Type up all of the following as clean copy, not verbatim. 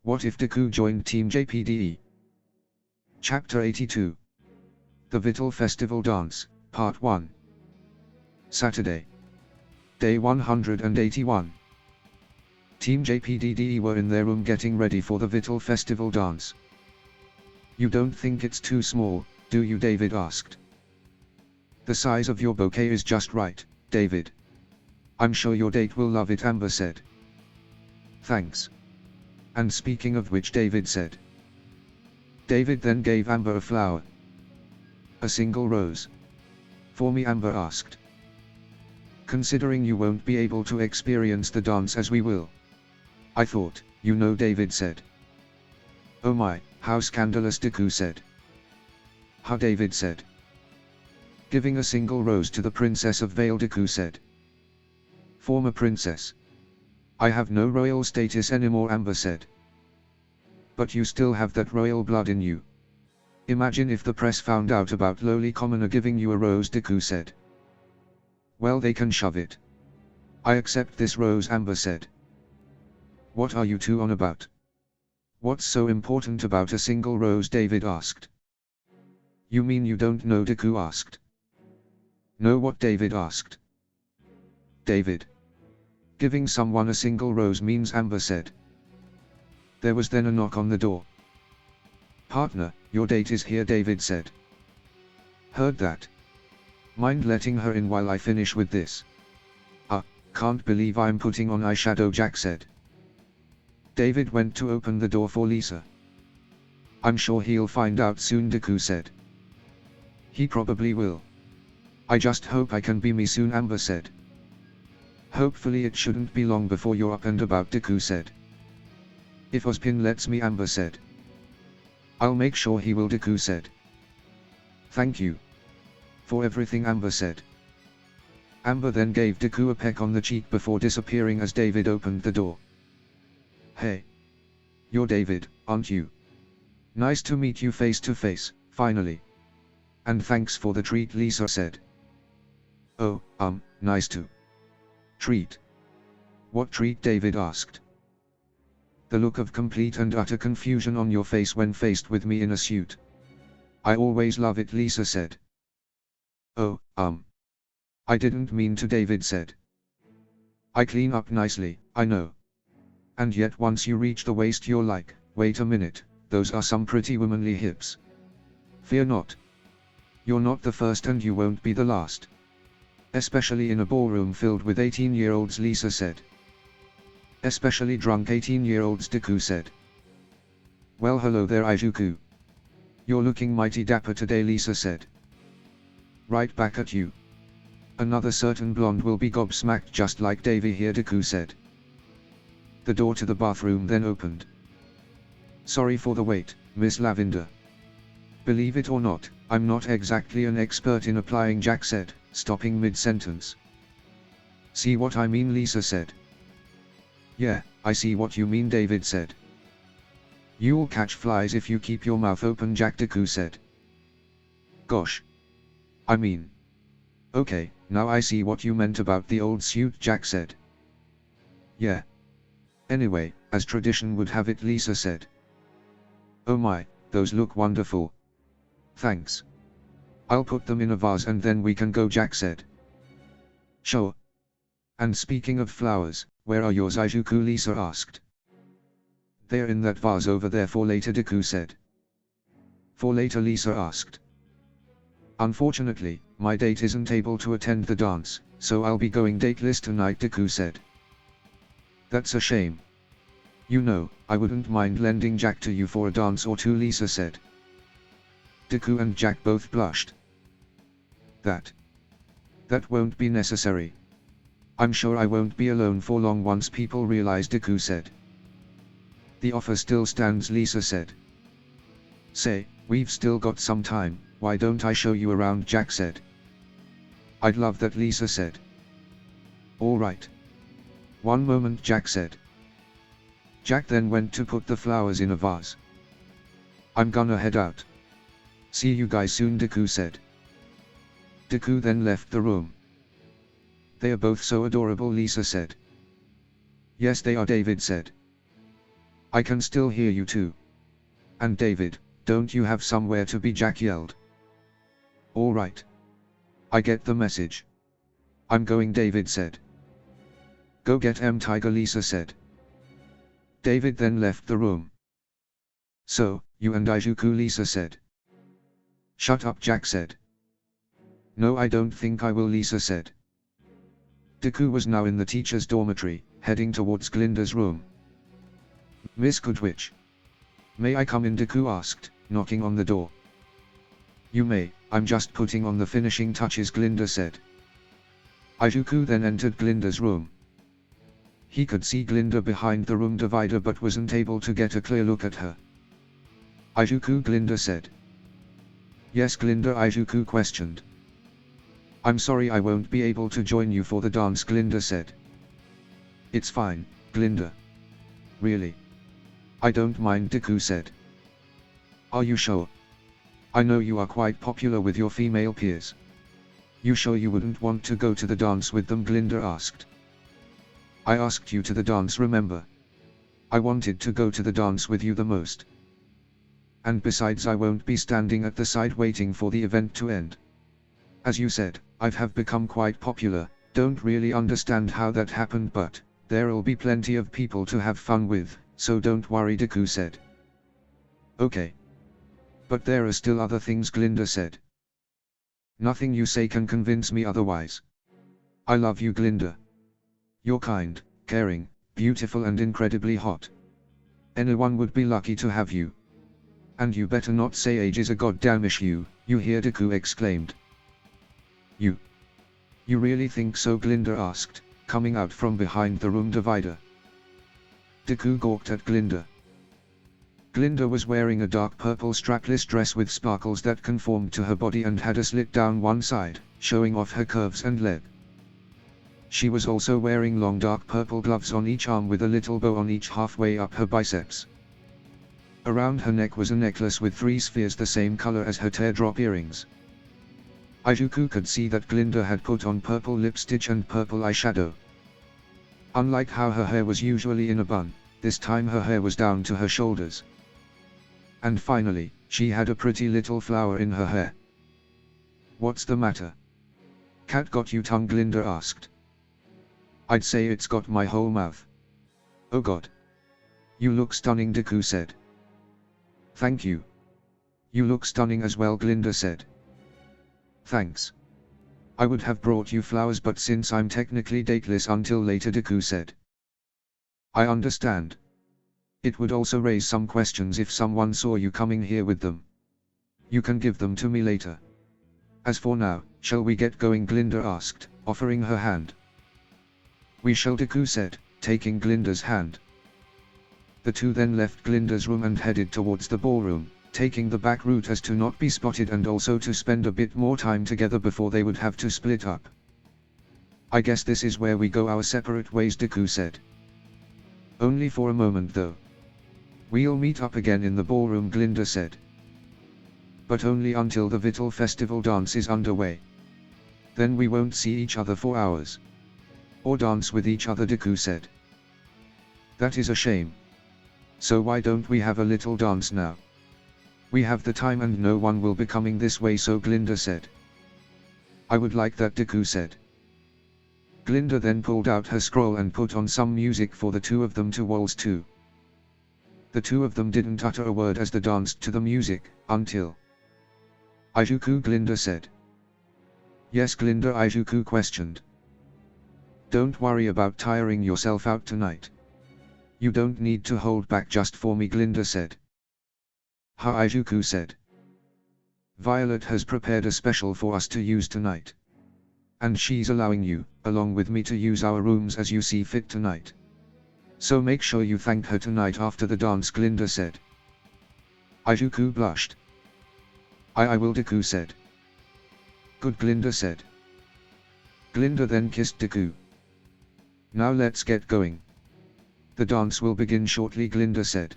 What if Deku joined Team JPDE? Chapter 82. The Vytal Festival Dance, Part 1. Saturday. Day 181. Team JPDE were in their room getting ready for the Vytal Festival Dance. You don't think it's too small, do you? David asked. The size of your bouquet is just right, David. I'm sure your date will love it, Amber said. Thanks. And speaking of which, David said. David then gave Amber a flower. A single rose. For me, Amber asked. Considering you won't be able to experience the dance as we will. I thought, you know, David said. Oh my, how scandalous, Deku said. How, David said. Giving a single rose to the Princess of Vale, Deku said. Former princess. I have no royal status anymore, Amber said. But you still have that royal blood in you. Imagine if the press found out about lowly commoner giving you a rose, Deku said. Well, they can shove it. I accept this rose, Amber said. What are you two on about? What's so important about a single rose, David asked. You mean you don't know, Deku asked. Know what, David asked. David. Giving someone a single rose means, Amber said. There was then a knock on the door. Partner, your date is here, David said. Heard that. Mind letting her in while I finish with this? Can't believe I'm putting on eyeshadow, Jack said. David went to open the door for Lisa. I'm sure he'll find out soon, Deku said. He probably will. I just hope I can be me soon, Amber said. Hopefully it shouldn't be long before you're up and about, Deku said. If Ozpin lets me, Amber said. I'll make sure he will, Deku said. Thank you. For everything, Amber said. Amber then gave Deku a peck on the cheek before disappearing as David opened the door. Hey. You're David, aren't you? Nice to meet you face to face, finally. And thanks for the treat, Lisa said. Oh, nice to. Treat. What treat, David asked. The look of complete and utter confusion on your face when faced with me in a suit. I always love it, Lisa said. Oh, I didn't mean to, David said. I clean up nicely, I know. And yet once you reach the waist you're like, wait a minute, those are some pretty womanly hips. Fear not. You're not the first and you won't be the last. Especially in a ballroom filled with 18-year-olds, Lisa said. Especially drunk 18-year-olds, Deku said. Well, hello there, Izuku. You're looking mighty dapper today, Lisa said. Right back at you. Another certain blonde will be gobsmacked just like Davy here, Deku said. The door to the bathroom then opened. Sorry for the wait, Miss Lavender. Believe it or not, I'm not exactly an expert in applying, Jack said, stopping mid-sentence. See what I mean, Lisa said. Yeah, I see what you mean, David said. You'll catch flies if you keep your mouth open, Jack, Deku said. Gosh. I mean. Okay, now I see what you meant about the old suit, Jack said. Yeah. Anyway, as tradition would have it, Lisa said. Oh my, those look wonderful. Thanks. I'll put them in a vase and then we can go, Jack said. Sure. And speaking of flowers, where are yours, Izuku, Lisa asked. They're in that vase over there for later, Deku said. For later, Lisa asked. Unfortunately, my date isn't able to attend the dance, so I'll be going dateless tonight, Deku said. That's a shame. You know, I wouldn't mind lending Jack to you for a dance or two, Lisa said. Deku and Jack both blushed. That won't be necessary. I'm sure I won't be alone for long once people realize, Deku said. The offer still stands, Lisa said. Say, we've still got some time, why don't I show you around, Jack said. I'd love that, Lisa said. Alright. One moment, Jack said. Jack then went to put the flowers in a vase. I'm gonna head out. See you guys soon, Deku said. Deku then left the room. They are both so adorable, Lisa said. Yes, they are, David said. I can still hear you too. And David, don't you have somewhere to be? Jack yelled. All right. I get the message. I'm going, David said. Go get Tiger, Lisa said. David then left the room. So, you and Izuku, Lisa said. Shut up, Jack said. No, I don't think I will, Lisa said. Deku was now in the teacher's dormitory, heading towards Glinda's room. Miss Goodwitch. May I come in? Deku asked, knocking on the door. You may, I'm just putting on the finishing touches, Glinda said. Izuku then entered Glinda's room. He could see Glinda behind the room divider but wasn't able to get a clear look at her. Izuku, Glinda said. Yes, Glinda, Izuku questioned. I'm sorry I won't be able to join you for the dance, Glinda said. It's fine, Glinda. Really? I don't mind, Deku said. Are you sure? I know you are quite popular with your female peers. You sure you wouldn't want to go to the dance with them? Glinda asked. I asked you to the dance, remember? I wanted to go to the dance with you the most. And besides, I won't be standing at the side waiting for the event to end. As you said, I have become quite popular, don't really understand how that happened, but there'll be plenty of people to have fun with, so don't worry, Deku said. Okay. But there are still other things, Glinda said. Nothing you say can convince me otherwise. I love you, Glinda. You're kind, caring, beautiful and incredibly hot. Anyone would be lucky to have you. And you better not say age is a goddamn issue, you hear? Deku exclaimed. You really think so? Glinda asked, coming out from behind the room divider. Deku gawked at Glinda. Glinda was wearing a dark purple strapless dress with sparkles that conformed to her body and had a slit down one side, showing off her curves and leg. She was also wearing long dark purple gloves on each arm with a little bow on each halfway up her biceps. Around her neck was a necklace with 3 spheres the same color as her teardrop earrings. Izuku could see that Glinda had put on purple lipstick and purple eyeshadow. Unlike how her hair was usually in a bun, this time her hair was down to her shoulders. And finally, she had a pretty little flower in her hair. What's the matter? Cat got you tongue? Glinda asked. I'd say it's got my whole mouth. Oh god. You look stunning, Deku said. Thank you. You look stunning as well, Glinda said. Thanks. I would have brought you flowers, but since I'm technically dateless until later, Deku said. I understand. It would also raise some questions if someone saw you coming here with them. You can give them to me later. As for now, shall we get going? Glinda asked, offering her hand. We shall, Deku said, taking Glinda's hand. The two then left Glinda's room and headed towards the ballroom, taking the back route as to not be spotted and also to spend a bit more time together before they would have to split up. I guess this is where we go our separate ways, Deku said. Only for a moment though. We'll meet up again in the ballroom, Glinda said. But only until the Vytal festival dance is underway. Then we won't see each other for hours. Or dance with each other, Deku said. That is a shame. So why don't we have a little dance now? We have the time and no one will be coming this way, so Glinda said. I would like that, Deku said. Glinda then pulled out her scroll and put on some music for the two of them to waltz to. The two of them didn't utter a word as they danced to the music, until... Izuku, Glinda said. Yes, Glinda, Izuku questioned. Don't worry about tiring yourself out tonight. You don't need to hold back just for me, Glinda said. Ha, Izuku said. Violet has prepared a special for us to use tonight. And she's allowing you, along with me, to use our rooms as you see fit tonight. So make sure you thank her tonight after the dance, Glinda said. Izuku blushed. I will, Deku said. Good, Glinda said. Glinda then kissed Deku. Now let's get going. The dance will begin shortly, Glinda said.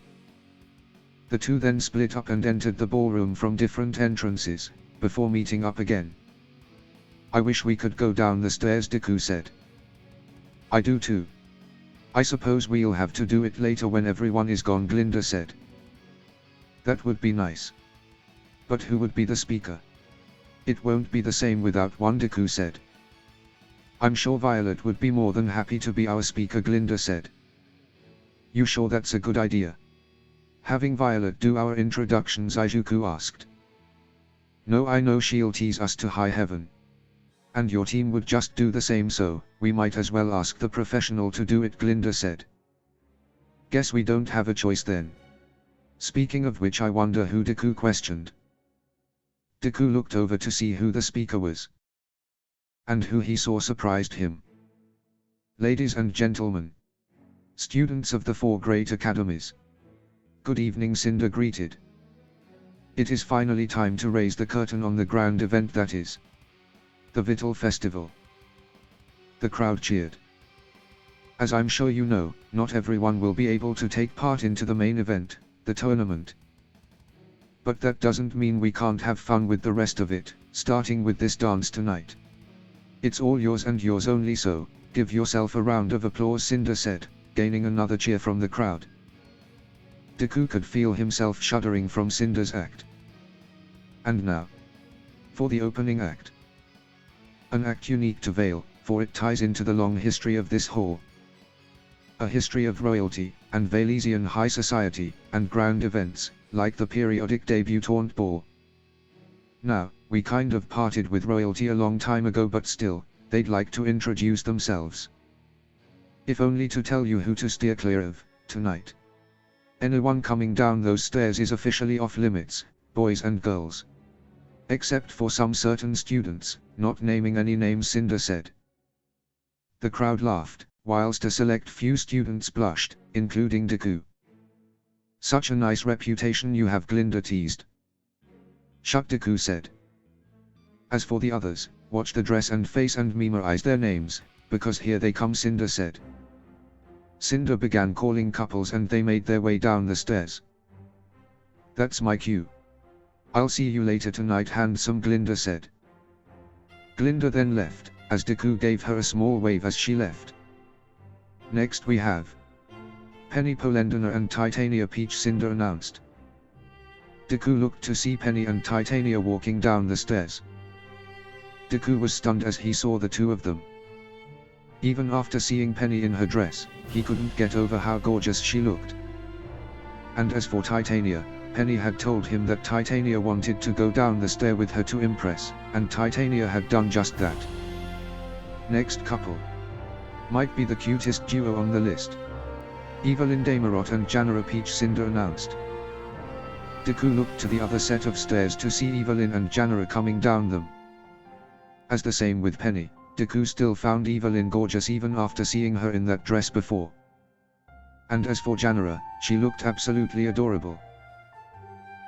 The two then split up and entered the ballroom from different entrances, before meeting up again. I wish we could go down the stairs, Deku said. I do too. I suppose we'll have to do it later when everyone is gone, Glinda said. That would be nice. But who would be the speaker? It won't be the same without one, Deku said. I'm sure Violet would be more than happy to be our speaker, Glinda said. You sure that's a good idea? Having Violet do our introductions, Izuku asked. No, I know she'll tease us to high heaven. And your team would just do the same, so we might as well ask the professional to do it, Glinda said. Guess we don't have a choice then. Speaking of which, I wonder who Deku questioned. Deku looked over to see who the speaker was. And who he saw surprised him. Ladies and gentlemen. Students of the 4 great academies. Good evening, Cinder greeted. It is finally time to raise the curtain on the grand event that is the Vytal Festival. The crowd cheered. As I'm sure you know, not everyone will be able to take part into the main event, the tournament. But that doesn't mean we can't have fun with the rest of it, starting with this dance tonight. It's all yours and yours only, so give yourself a round of applause, Cinder said, gaining another cheer from the crowd. Deku could feel himself shuddering from Cinder's act. And now, for the opening act. An act unique to Vale, for it ties into the long history of this hall. A history of royalty, and Valesian high society, and grand events, like the periodic debutante ball. Now, we kind of parted with royalty a long time ago, but still, they'd like to introduce themselves. If only to tell you who to steer clear of, tonight. Anyone coming down those stairs is officially off limits, boys and girls. Except for some certain students, not naming any names, Cinder said. The crowd laughed, whilst a select few students blushed, including Deku. Such a nice reputation you have, Glinda teased. Shut, Deku said. As for the others, watch the dress and face and memorize their names, because here they come, Cinder said. Cinder began calling couples and they made their way down the stairs. That's my cue. I'll see you later tonight, handsome, Glinda said. Glinda then left, as Deku gave her a small wave as she left. Next we have Penny Polendina and Titania Peach, Cinder announced. Deku looked to see Penny and Titania walking down the stairs. Deku was stunned as he saw the two of them. Even after seeing Penny in her dress, he couldn't get over how gorgeous she looked. And as for Titania, Penny had told him that Titania wanted to go down the stair with her to impress, and Titania had done just that. Next couple might be the cutest duo on the list. Evelyn Damerot and Janera Peach, Cinder announced. Deku looked to the other set of stairs to see Evelyn and Janera coming down them. As the same with Penny, Deku still found Evelyn gorgeous even after seeing her in that dress before. And as for Janera, she looked absolutely adorable.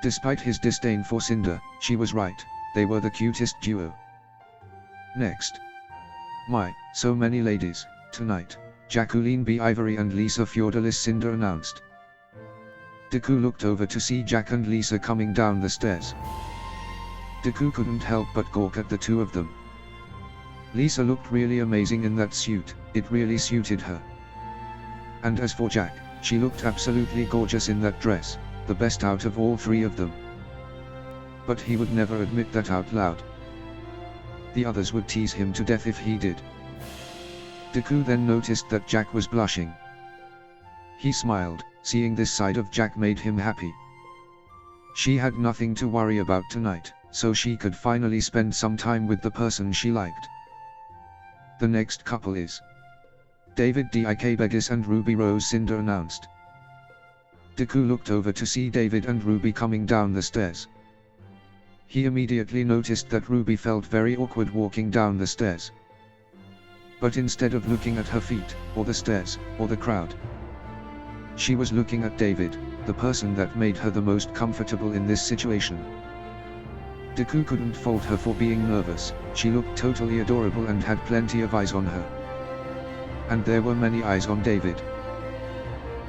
Despite his disdain for Cinder, she was right, they were the cutest duo. Next. My, so many ladies, tonight, Jacqueline B. Ivory and Lisa Fiordalis, Cinder announced. Deku looked over to see Jack and Lisa coming down the stairs. Deku couldn't help but gawk at the two of them. Lisa looked really amazing in that suit, it really suited her. And as for Jack, she looked absolutely gorgeous in that dress, the best out of all three of them. But he would never admit that out loud. The others would tease him to death if he did. Deku then noticed that Jack was blushing. He smiled, seeing this side of Jack made him happy. She had nothing to worry about tonight, so she could finally spend some time with the person she liked. The next couple is David Dik Begis and Ruby Rose, Cinder announced. Deku looked over to see David and Ruby coming down the stairs. He immediately noticed that Ruby felt very awkward walking down the stairs. But instead of looking at her feet, or the stairs, or the crowd, she was looking at David, the person that made her the most comfortable in this situation. Deku couldn't fault her for being nervous, she looked totally adorable and had plenty of eyes on her. And there were many eyes on David.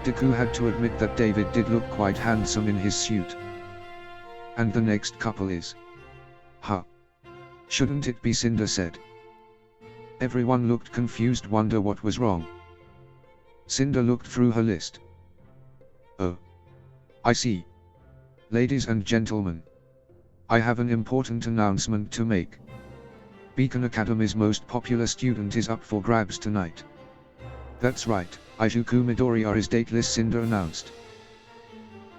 Deku had to admit that David did look quite handsome in his suit. And the next couple is shouldn't it be, Cinder said. Everyone looked confused, wonder what was wrong. Cinder looked through her list. Oh. I see. Ladies and gentlemen. I have an important announcement to make. Beacon Academy's most popular student is up for grabs tonight. That's right, Izuku Midoriya is dateless, Cinder announced.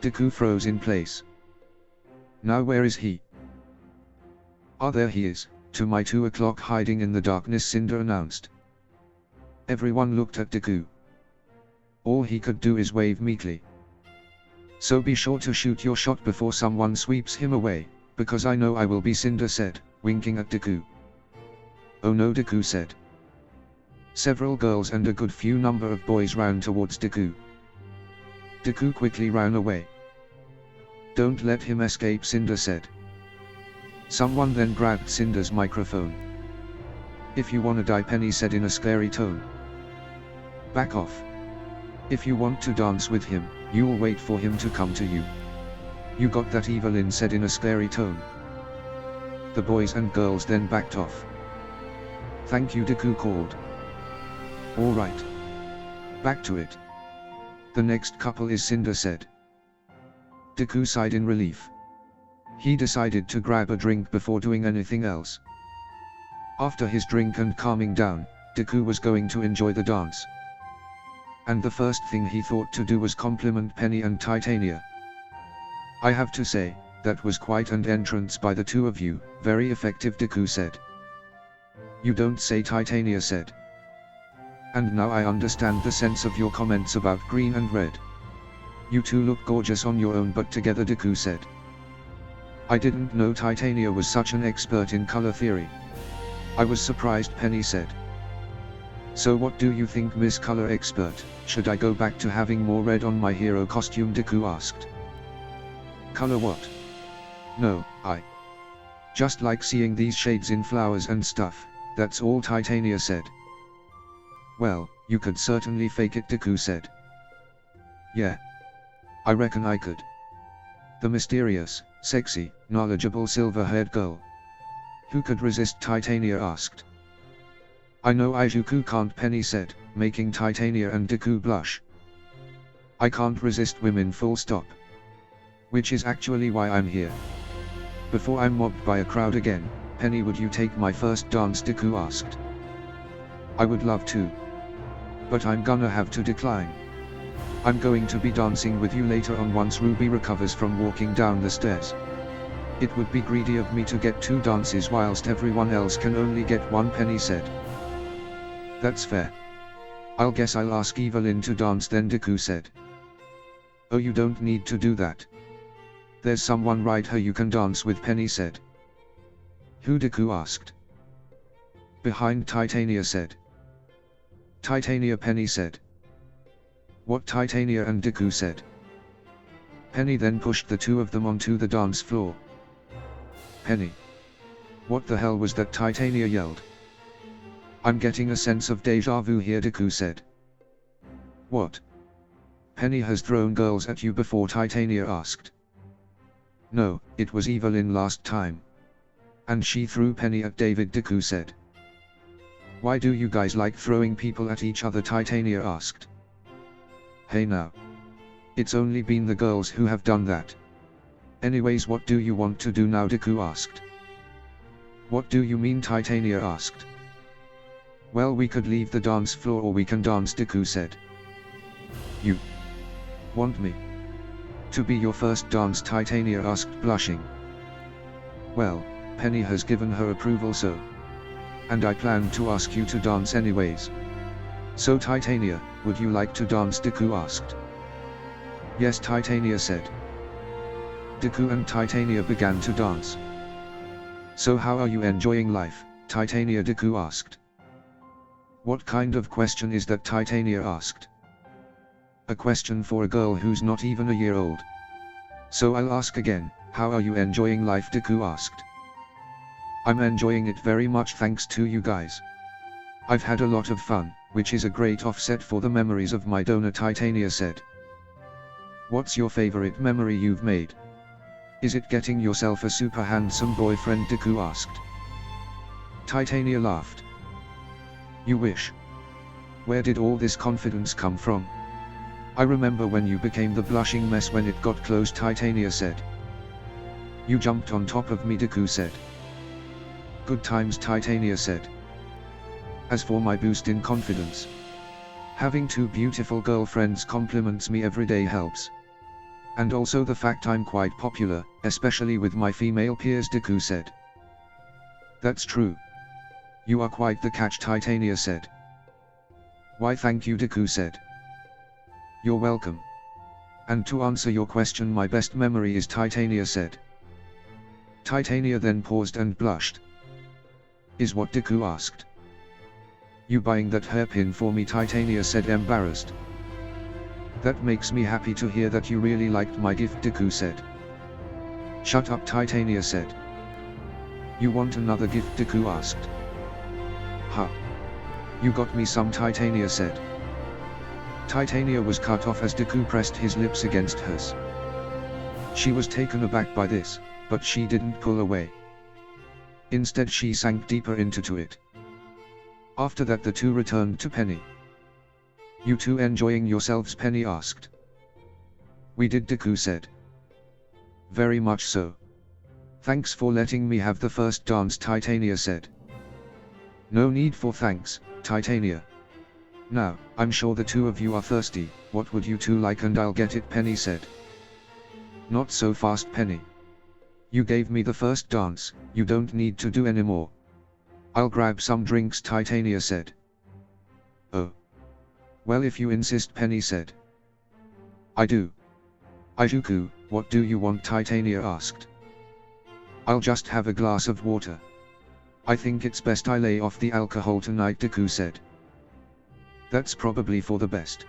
Deku froze in place. Now where is he? Ah, there he is, to my 2 o'clock hiding in the darkness, Cinder announced. Everyone looked at Deku. All he could do is wave meekly. So be sure to shoot your shot before someone sweeps him away, because I know I will be, Cinder said, winking at Deku. Oh no, Deku said. Several girls and a good few number of boys ran towards Deku. Deku quickly ran away. Don't let him escape, Cinder said. Someone then grabbed Cinder's microphone. If you wanna die, Penny said in a scary tone. Back off. If you want to dance with him, you'll wait for him to come to you. You got that, Evelyn said in a scary tone. The boys and girls then backed off. Thank you, Deku called. Alright. Back to it. The next couple is, Cinder said. Deku sighed in relief. He decided to grab a drink before doing anything else. After his drink and calming down, Deku was going to enjoy the dance. And the first thing he thought to do was compliment Penny and Titania. I have to say, that was quite an entrance by the two of you, very effective, Deku said. You don't say, Titania said. And now I understand the sense of your comments about green and red. You two look gorgeous on your own but together, Deku said. I didn't know Titania was such an expert in color theory. I was surprised, Penny said. So what do you think, Miss Color Expert, should I go back to having more red on my hero costume, Deku asked. Color what? No, I just like seeing these shades in flowers and stuff, that's all, Titania said. Well, you could certainly fake it, Deku said. Yeah. I reckon I could. The mysterious, sexy, knowledgeable silver-haired girl. Who could resist, Titania asked. I know Izuku can't, Penny said, making Titania and Deku blush. I can't resist women, full stop. Which is actually why I'm here. Before I'm mobbed by a crowd again, Penny, would you take my first dance, Deku asked. I would love to. But I'm gonna have to decline. I'm going to be dancing with you later on once Ruby recovers from walking down the stairs. It would be greedy of me to get 2 dances whilst everyone else can only get 1, Penny said. That's fair. I'll guess I'll ask Evelyn to dance then, Deku said. Oh, you don't need to do that. There's someone right here you can dance with, Penny said. Who, Deku asked. Behind, Titania said. Titania, Penny said. What, Titania and Deku said. Penny then pushed the 2 of them onto the dance floor. Penny. What the hell was that, Titania yelled. I'm getting a sense of deja vu here, Deku said. What? Penny has thrown girls at you before, Titania asked. No, it was Evelyn last time. And she threw Penny at David, Deku said. Why do you guys like throwing people at each other, Titania asked. Hey now. It's only been the girls who have done that. Anyways, what do you want to do now, Deku asked. What do you mean, Titania asked. Well, we could leave the dance floor or we can dance, Deku said. You want me to be your first dance, Titania asked, blushing. Well, Penny has given her approval, so. And I plan to ask you to dance anyways. So Titania, would you like to dance, Deku asked. Yes, Titania said. Deku and Titania began to dance. So how are you enjoying life, Titania, Deku asked. What kind of question is that, Titania asked. A question for a girl who's not even a year old. So I'll ask again, how are you enjoying life, Deku asked. I'm enjoying it very much thanks to you guys. I've had a lot of fun, which is a great offset for the memories of my donor, Titania said. What's your favorite memory you've made? Is it getting yourself a super handsome boyfriend, Deku asked. Titania laughed. You wish. Where did all this confidence come from? I remember when you became the blushing mess when it got close, Titania said. You jumped on top of me, Deku said. Good times, Titania said. As for my boost in confidence, having two beautiful girlfriends compliments me every day helps. And also the fact I'm quite popular, especially with my female peers, Deku said. That's true. You are quite the catch, Titania said. Why thank you, Deku said. You're welcome. And to answer your question, my best memory is, Titania said. Titania then paused and blushed. Is what Deku asked. You buying that hairpin for me, Titania said, embarrassed. That makes me happy to hear that you really liked my gift, Deku said. Shut up, Titania said. You want another gift, Deku asked. Huh. You got me some, Titania said. Titania was cut off as Deku pressed his lips against hers. She was taken aback by this, but she didn't pull away. Instead she sank deeper into it. After that the two returned to Penny. You two enjoying yourselves, Penny asked. We did, Deku said. Very much so. Thanks for letting me have the first dance, Titania said. No need for thanks, Titania. Now, I'm sure the two of you are thirsty, what would you two like and I'll get it, Penny said. Not so fast, Penny. You gave me the first dance, you don't need to do any more. I'll grab some drinks, Titania said. Oh. Well, if you insist, Penny said. I do. Izuku, what do you want, Titania asked. I'll just have a glass of water. I think it's best I lay off the alcohol tonight, Deku said. That's probably for the best.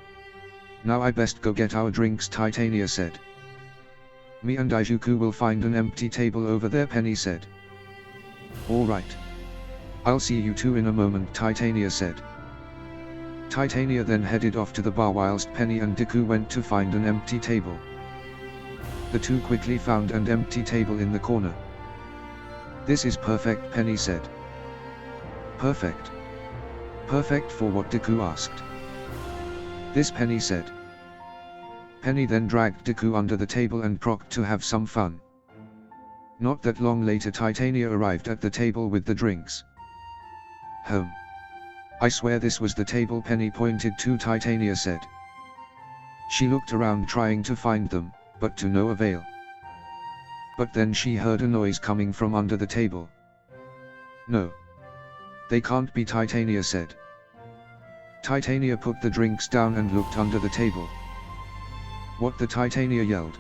Now I best go get our drinks, Titania said. Me and Izuku will find an empty table over there, Penny said. Alright. I'll see you two in a moment, Titania said. Titania then headed off to the bar whilst Penny and Deku went to find an empty table. The two quickly found an empty table in the corner. This is perfect, Penny said. Perfect. Perfect for what, Deku asked. This, Penny said. Penny then dragged Deku under the table and procked to have some fun. Not that long later Titania arrived at the table with the drinks. Home. I swear this was the table, Penny pointed to, Titania said. She looked around trying to find them, but to no avail. But then she heard a noise coming from under the table. No. They can't be, Titania said. Titania put the drinks down and looked under the table. What the, Titania yelled.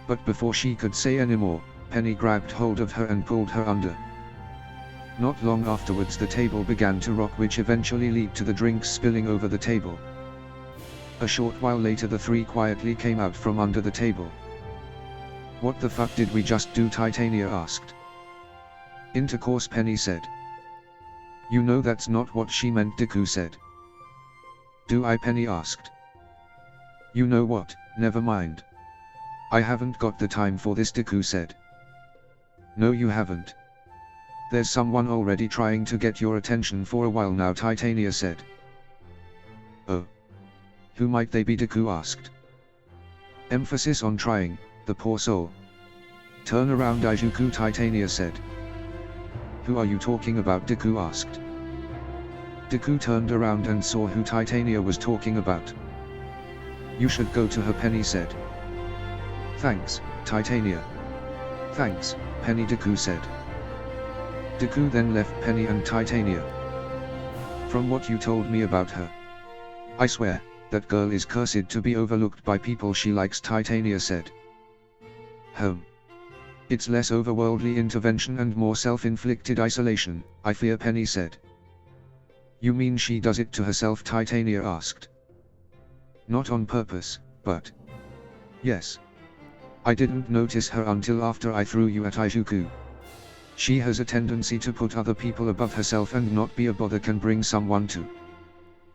But before she could say any more, Penny grabbed hold of her and pulled her under. Not long afterwards the table began to rock, which eventually led to the drinks spilling over the table. A short while later the three quietly came out from under the table. What the fuck did we just do, Titania asked. Intercourse, Penny said. You know that's not what she meant, Deku said. Do I, Penny asked. You know what, never mind. I haven't got the time for this, Deku said. No, you haven't. There's someone already trying to get your attention for a while now, Titania said. Oh. Who might they be, Deku asked. Emphasis on trying, the poor soul. Turn around, Izuku, Titania said. Who are you talking about, Deku asked. Deku turned around and saw who Titania was talking about. You should go to her, Penny said. Thanks, Titania. Thanks, Penny, Deku said. Deku then left Penny and Titania. From what you told me about her, I swear, that girl is cursed to be overlooked by people she likes, Titania said. Home. It's less overworldly intervention and more self-inflicted isolation, I fear, Penny said. You mean she does it to herself, Titania asked. Not on purpose, but... Yes. I didn't notice her until after I threw you at Izuku. She has a tendency to put other people above herself and not be a bother can bring someone to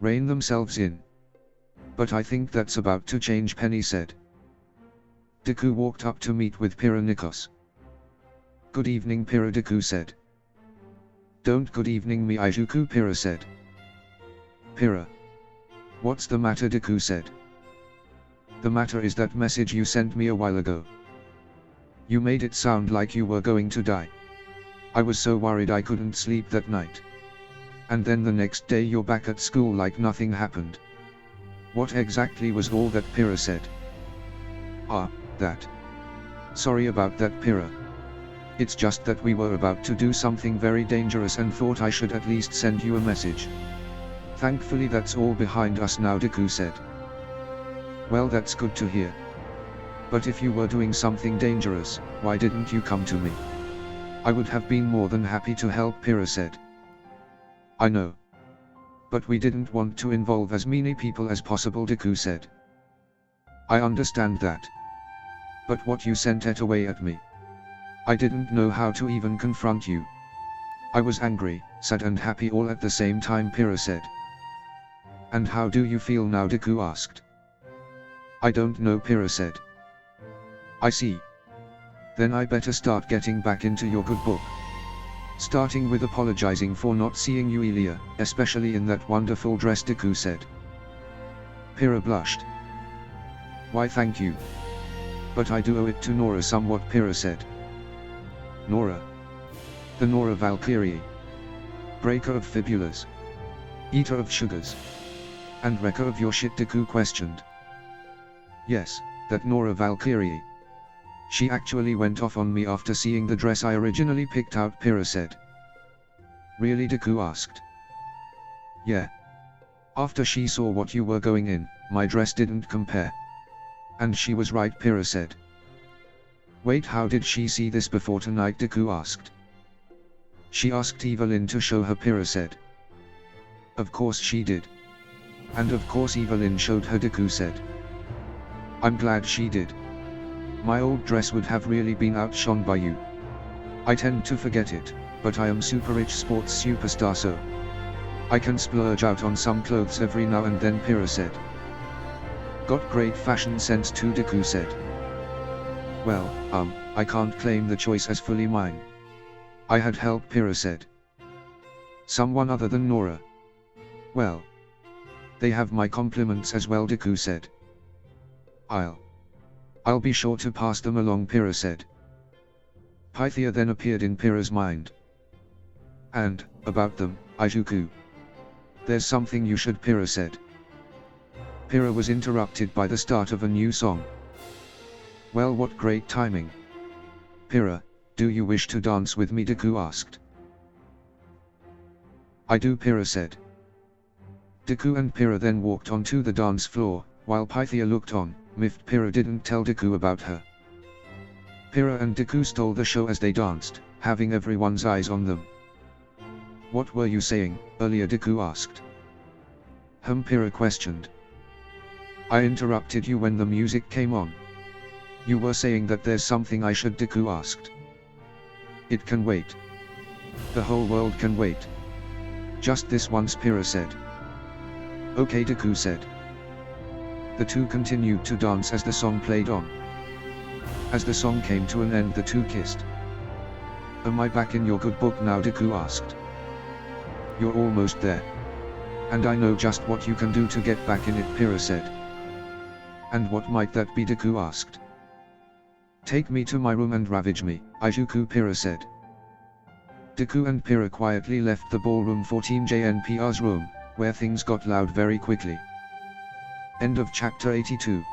rein themselves in. But I think that's about to change, Penny said. Deku walked up to meet with Pyrrha Nikos. Good evening, Pyrrha, Deku said. Don't good evening me, Izuku, Pyrrha said. Pyrrha. What's the matter, Deku said. The matter is that message you sent me a while ago. You made it sound like you were going to die. I was so worried I couldn't sleep that night. And then the next day you're back at school like nothing happened. What exactly was all that, Pyrrha said. Ah, that. Sorry about that, Pyrrha. It's just that we were about to do something very dangerous and thought I should at least send you a message. Thankfully that's all behind us now, Deku said. Well, that's good to hear. But if you were doing something dangerous, why didn't you come to me? I would have been more than happy to help, Pyrrha said. I know. But we didn't want to involve as many people as possible, Deku said. I understand that. But what you sent it away at me. I didn't know how to even confront you. I was angry, sad and happy all at the same time, Pyrrha said. And how do you feel now, Deku asked. I don't know, Pyrrha said. I see. Then I better start getting back into your good book. Starting with apologizing for not seeing you earlier, especially in that wonderful dress, Deku said. Pyrrha blushed. Why, thank you. But I do owe it to Nora somewhat, Pyrrha said. Nora. The Nora Valkyrie. Breaker of fibulas. Eater of sugars. And wrecker of your shit, Deku questioned. Yes, that Nora Valkyrie. She actually went off on me after seeing the dress I originally picked out, Pyrrha said. Really, Deku asked. Yeah. After she saw what you were going in, my dress didn't compare. And she was right, Pyrrha said. Wait, how did she see this before tonight, Deku asked. She asked Evelyn to show her, Pyrrha said. Of course she did. And of course Evelyn showed her, Deku said. I'm glad she did. My old dress would have really been outshone by you. I tend to forget it, but I am super rich sports superstar, so I can splurge out on some clothes every now and then, Pyrrha said. Got great fashion sense too, Deku said. Well, I can't claim the choice as fully mine. I had help, Pyrrha said. Someone other than Nora? Well, they have my compliments as well, Deku said. I'll be sure to pass them along, Pyrrha said. Pythia then appeared in Pyrrha's mind. And, about them, Izuku. There's something you should, Pyrrha said. Pyrrha was interrupted by the start of a new song. Well, what great timing. Pyrrha, do you wish to dance with me, Deku asked. I do, Pyrrha said. Deku and Pyrrha then walked onto the dance floor, while Pythia looked on, miffed Pyrrha didn't tell Deku about her. Pyrrha and Deku stole the show as they danced, having everyone's eyes on them. What were you saying earlier, Deku asked. Pyrrha questioned. I interrupted you when the music came on. You were saying that there's something I should, Deku asked. It can wait. The whole world can wait. Just this once, Pyrrha said. Okay, Deku said. The two continued to dance as the song played on. As the song came to an end, the two kissed. Am I back in your good book now, Deku asked. You're almost there. And I know just what you can do to get back in it, Pyrrha said. And what might that be, Deku asked. Take me to my room and ravage me, Izuku, Pyrrha said. Deku and Pyrrha quietly left the ballroom for Team JNPR's room, where things got loud very quickly. End of chapter 82.